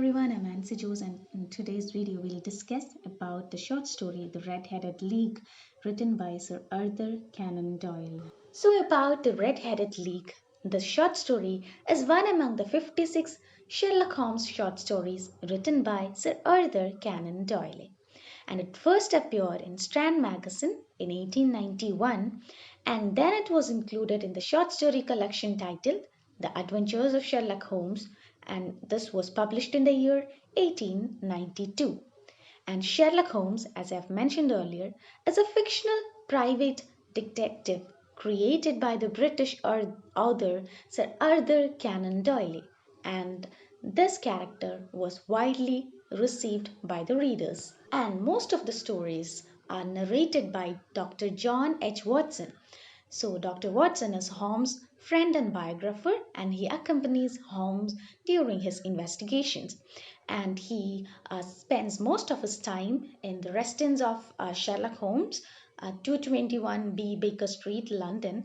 everyone, I'm Nancy Joes, and in today's video we'll discuss about the short story The Red-Headed League, written by Sir Arthur Conan Doyle. So about The Red-Headed League, the short story is one among the 56 Sherlock Holmes short stories written by Sir Arthur Conan Doyle, and it first appeared in Strand Magazine in 1891, and then it was included in the short story collection titled The Adventures of Sherlock Holmes, and this was published in the year 1892. And Sherlock Holmes, as I've mentioned earlier, is a fictional private detective created by the British author Sir Arthur Conan Doyle, and this character was widely received by the readers. And most of the stories are narrated by Dr. John H. Watson. So, Dr. Watson is Holmes' friend and biographer, and he accompanies Holmes during his investigations. And he spends most of his time in the residence of Sherlock Holmes, 221B Baker Street, London.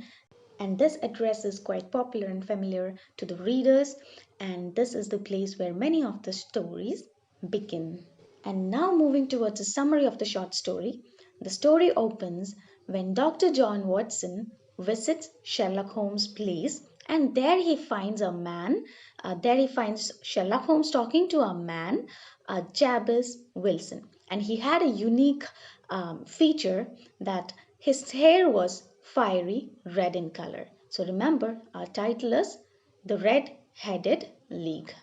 And this address is quite popular and familiar to the readers, and this is the place where many of the stories begin. And now, moving towards a summary of the short story, the story opens when Dr. John Watson visits Sherlock Holmes' place, and there he finds a man. There he finds Sherlock Holmes talking to a man, Jabez Wilson, and he had a unique feature that his hair was fiery red in color. So remember, our title is The Red-Headed League.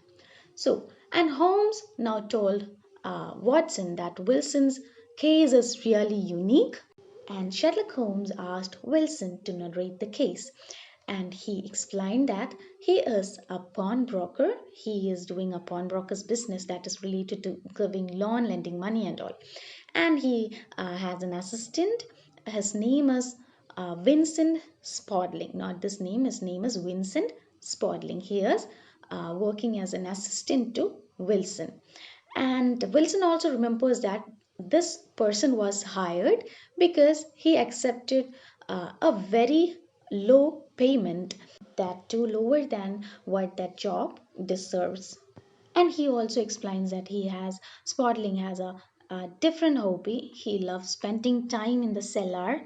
So, and Holmes now told Watson that Wilson's case is really unique, and Sherlock Holmes asked Wilson to narrate the case. And he explained that he is a pawnbroker. He is doing a pawnbroker's business that is related to giving loan, lending money, and all. And he has an assistant. His name is Vincent Spaulding. Not this name, his name is Vincent Spaulding. He is working as an assistant to Wilson. And Wilson also remembers that this person was hired because he accepted a very low payment, that too lower than what that job deserves. And he also explains that Spotling has a different hobby. He loves spending time in the cellar,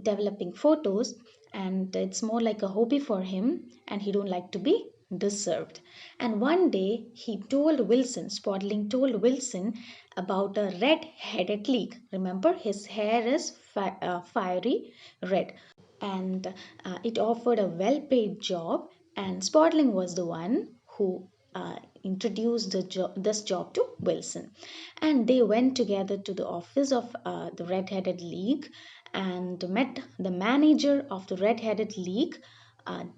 developing photos, and it's more like a hobby for him, and he don't like to be disturbed. And one day Spotling told Wilson about a red-headed leak. Remember, his hair is fiery red, and it offered a well-paid job, and Spotling was the one who introduced this job to Wilson. And they went together to the office of the Red-Headed League and met the manager of the Red-Headed League,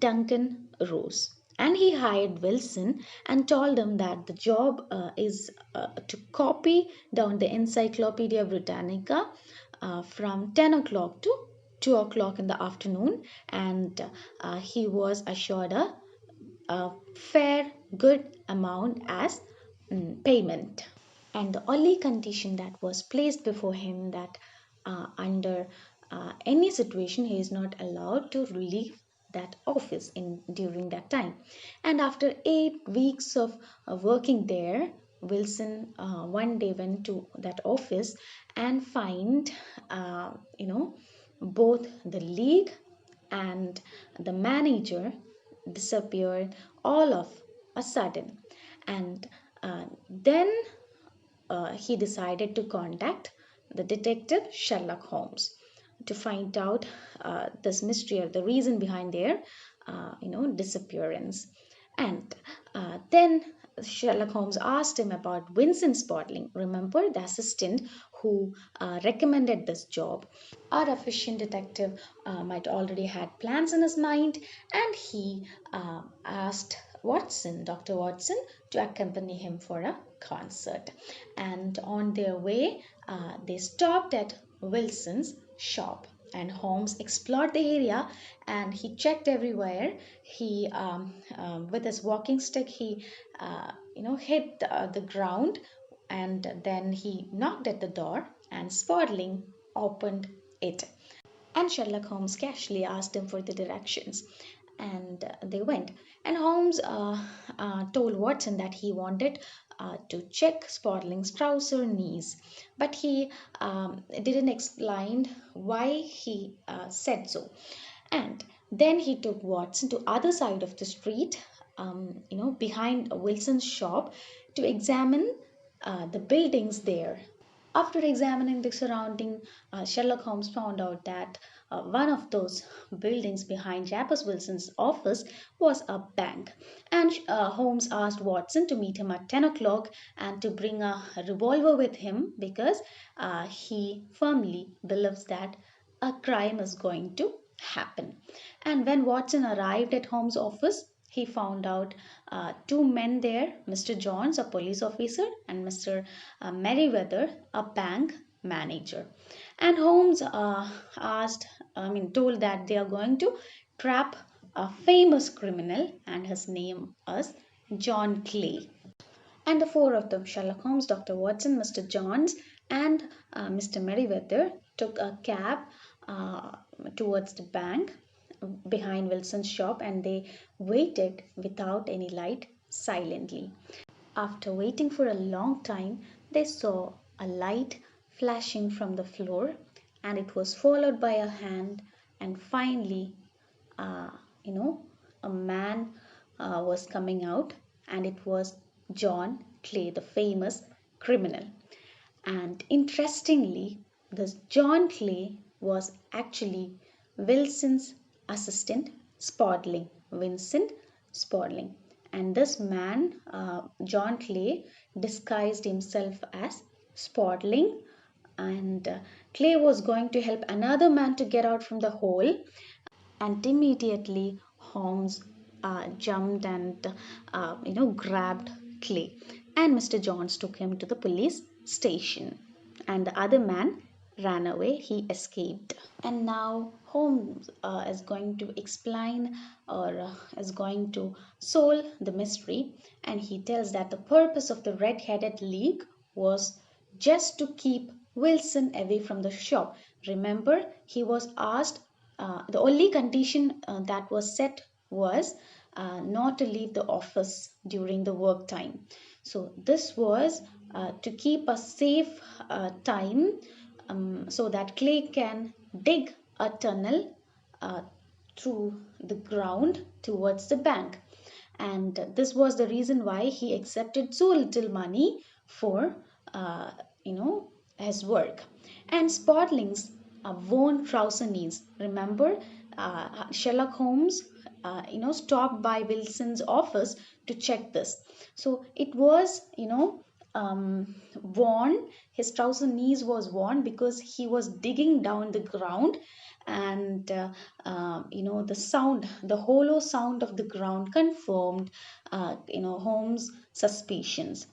Duncan Rose. And he hired Wilson and told him that the job is to copy down the Encyclopedia Britannica from 10 o'clock to 2 o'clock in the afternoon, and he was assured a fair, good amount as payment. And the only condition that was placed before him, that under any situation he is not allowed to leave that office in during that time. And after 8 weeks of working there, Wilson one day went to that office and find both the league and the manager disappeared all of a sudden. And then he decided to contact the detective Sherlock Holmes to find out this mystery or the reason behind their disappearance. And then Sherlock Holmes asked him about Vincent Spaulding. Remember, the assistant who recommended this job. Our efficient detective might already had plans in his mind, and he asked Dr. Watson, to accompany him for a concert. And on their way, they stopped at Wilson's shop. And Holmes explored the area and he checked everywhere. He, with his walking stick, he, hit the ground, and then he knocked at the door, and Spaulding opened it. And Sherlock Holmes casually asked him for the directions. and they went. And Holmes told Watson that he wanted to check Spaulding's trouser knees, but he didn't explain why he said so. And then he took Watson to other side of the street, behind Wilson's shop, to examine the buildings there. After examining the surrounding, Sherlock Holmes found out that one of those buildings behind Jappers Wilson's office was a bank. And Holmes asked Watson to meet him at 10 o'clock and to bring a revolver with him because he firmly believes that a crime is going to happen. And when Watson arrived at Holmes' office, he found out two men there, Mr. Johns, a police officer, and Mr. Merriweather, a bank manager. And Holmes told that they are going to trap a famous criminal, and his name is John Clay. And the four of them, Sherlock Holmes, Dr. Watson, Mr. Johns, and Mr. Merriweather, took a cab uh, towards the bank behind Wilson's shop, and they waited without any light silently. After waiting for a long time, they saw a light flashing from the floor, and it was followed by a hand, and finally, uh, you know, a man was coming out, and it was John Clay, the famous criminal. And interestingly, this John Clay was actually Wilson's assistant, Spaulding, Vincent Spaulding. And this man, John Clay, disguised himself as Spaulding, and Clay was going to help another man to get out from the hole. And immediately Holmes jumped and grabbed Clay, and Mr. Johns took him to the police station, and the other man ran away. He escaped. And now Holmes is going to explain, or is going to solve the mystery, and he tells that the purpose of the red-headed league was just to keep Wilson away from the shop. Remember, he was asked, the only condition that was set was not to leave the office during the work time. So this was to keep a safe time, so that Clay can dig a tunnel through the ground towards the bank. And this was the reason why he accepted so little money for uh, his work. And Spaulding's worn trouser knees. Remember, Sherlock Holmes stopped by Wilson's office to check this. So it was worn. His trouser knees was worn because he was digging down the ground, and the sound, the hollow sound of the ground confirmed Holmes' suspicions.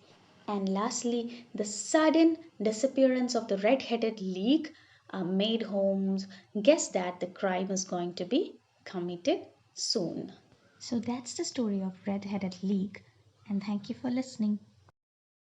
And lastly, the sudden disappearance of the red-headed league made Holmes guess that the crime is going to be committed soon. So that's the story of Red-Headed League, and thank you for listening.